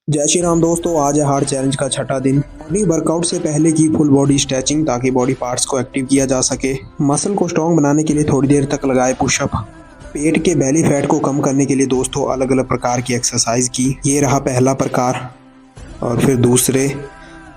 जय श्री राम दोस्तों, आज है हार्ड चैलेंज का छठा दिन। मॉर्निंग वर्कआउट से पहले की फुल बॉडी स्ट्रेचिंग ताकि बॉडी पार्ट्स को एक्टिव किया जा सके। मसल को स्ट्रॉन्ग बनाने के लिए थोड़ी देर तक लगाए पुशअप। पेट के बेली फैट को कम करने के लिए दोस्तों अलग अलग प्रकार की एक्सरसाइज की। ये रहा पहला प्रकार, और फिर दूसरे,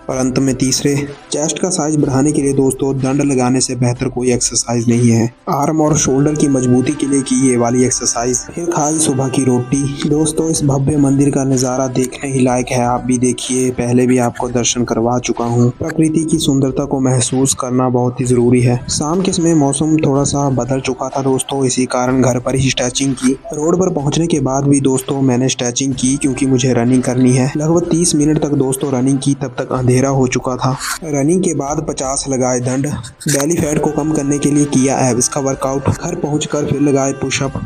और अंत में तीसरे। चेस्ट का साइज बढ़ाने के लिए दोस्तों दंड लगाने से बेहतर कोई एक्सरसाइज नहीं है। आर्म और शोल्डर की मजबूती के लिए की ये वाली एक्सरसाइज। फिर खाई सुबह की रोटी। दोस्तों इस भव्य मंदिर का नज़ारा देखने ही लायक है, आप भी देखिए। पहले भी आपको दर्शन करवा चुका हूँ। प्रकृति की सुंदरता को महसूस करना बहुत ही जरूरी है। शाम के समय मौसम थोड़ा सा बदल चुका था दोस्तों, इसी कारण घर पर ही स्ट्रेचिंग की। रोड पर पहुंचने के बाद भी दोस्तों मैंने स्ट्रेचिंग की, क्योंकि मुझे रनिंग करनी है। लगभग 30 मिनट तक दोस्तों रनिंग की, तब तक अंधेरा हो चुका था। रनिंग के बाद 50 लगाए दंड। बेली फैट को कम करने के लिए किया एब्स का वर्कआउट। घर पहुंचकर फिर लगाए पुशअप।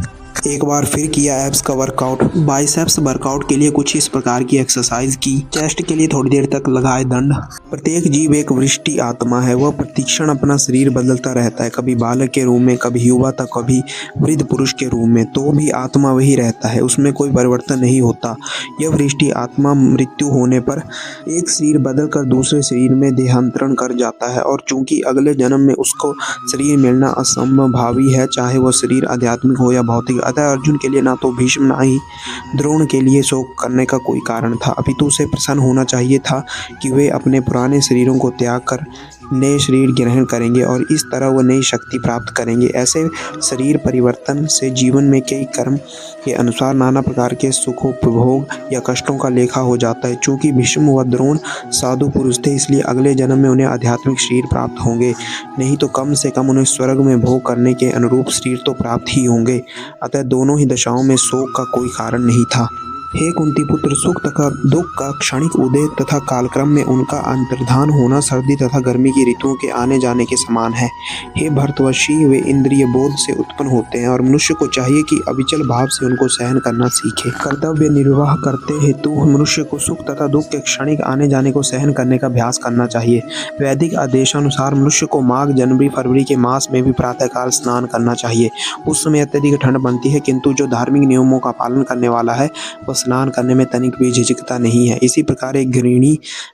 एक बार फिर किया एब्स का वर्कआउट। बाइसेप्स वर्कआउट के लिए कुछ इस प्रकार की एक्सरसाइज की। चेस्ट के लिए थोड़ी देर तक लगाए दंड। प्रत्येक जीव एक वृष्टि आत्मा है, वह प्रतिक्षण अपना शरीर बदलता रहता है, कभी बालक के रूप में, कभी युवा तक, कभी वृद्ध पुरुष के रूप में, तो भी आत्मा वही रहता है, उसमें कोई परिवर्तन नहीं होता। यह वृष्टि आत्मा मृत्यु होने पर एक शरीर बदल कर दूसरे शरीर में देहांतरण कर जाता है, और चूंकि अगले जन्म में उसको शरीर मिलना असंभावी है, चाहे वह शरीर आध्यात्मिक हो या भौतिक। अतः अर्जुन के लिए ना तो भीष्म ना ही द्रोण के लिए शोक करने का कोई कारण था, अपितु उसे प्रसन्न होना चाहिए था कि वे अपने पुराने शरीरों को त्याग कर नए शरीर ग्रहण करेंगे और इस तरह वह नई शक्ति प्राप्त करेंगे। ऐसे शरीर परिवर्तन से जीवन में कई कर्म के अनुसार नाना प्रकार के सुखों, उपभोग या कष्टों का लेखा हो जाता है। चूंकि भीष्म व द्रोण साधु पुरुष थे, इसलिए अगले जन्म में उन्हें आध्यात्मिक शरीर प्राप्त होंगे, नहीं तो कम से कम उन्हें स्वर्ग में भोग करने के अनुरूप शरीर तो प्राप्त ही होंगे। अतः दोनों ही दशाओं में शोक का कोई कारण नहीं था। हे कुंती पुत्र, सुख तथा दुख का क्षणिक उदय तथा कालक्रम में उनका अंतर्धान होना सर्दी तथा गर्मी की ऋतुओं के आने जाने के समान है। हे भरतवशी, वे इंद्रिय बोध से उत्पन्न होते हैं और मनुष्य को चाहिए कि अविचल भाव से उनको सहन करना सीखे। कर्तव्य निर्वाह करते हेतु मनुष्य को सुख तथा दुख के क्षणिक आने जाने को सहन करने का अभ्यास करना चाहिए। वैदिक आदेशानुसार मनुष्य को माघ, जनवरी, फरवरी के मास में भी प्रातःकाल स्नान करना चाहिए। उस समय अत्यधिक ठंड बनती है, किंतु जो धार्मिक नियमों का पालन करने वाला है वह स्नान करने में तनिक भी झिझकता नहीं है। इसी प्रकार एक गृहिणी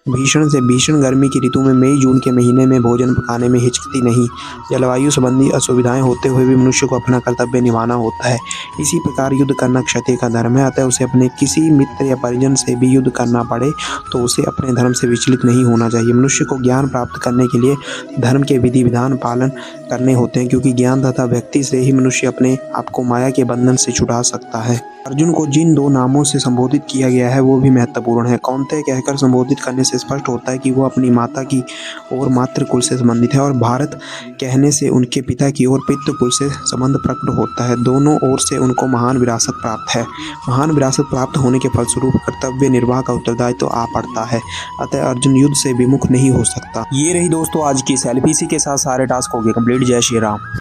भीषण से भीषण गर्मी की ऋतु में मई जून के महीने में भोजन पकाने में हिचकती नहीं। जलवायु संबंधी असुविधाएं होते हुए भी मनुष्य को अपना कर्तव्य निभाना होता है। इसी प्रकार युद्ध करना क्षत्रिय का धर्म है, अतः उसे अपने किसी मित्र या परिजन से भी युद्ध करना पड़े तो उसे अपने धर्म से विचलित नहीं होना चाहिए। मनुष्य को ज्ञान प्राप्त करने के लिए धर्म के विधि विधान पालन करने होते हैं, क्योंकि ज्ञान तथा व्यक्ति से ही मनुष्य अपने आप को माया के बंधन से छुड़ा सकता है। अर्जुन को जिन दो नामों से संबोधित किया गया है वो भी महत्वपूर्ण है। कौन्तेय कहकर संबोधित करने से स्पष्ट होता है कि वो अपनी माता की ओर मातृ कुल से संबंधित है, और भारत कहने से उनके पिता की ओर पितृ कुल से संबंध प्रकट होता है। दोनों ओर से उनको महान विरासत प्राप्त है। महान विरासत प्राप्त होने के फलस्वरूप कर्तव्य निर्वाह का उत्तरदायित्व तो आ पड़ता है, अतः अर्जुन युद्ध से विमुख नहीं हो सकता। ये रही दोस्तों आज की सेल्फी। इसी के साथ सारे टास्क हो गए कंप्लीट। जय श्री राम।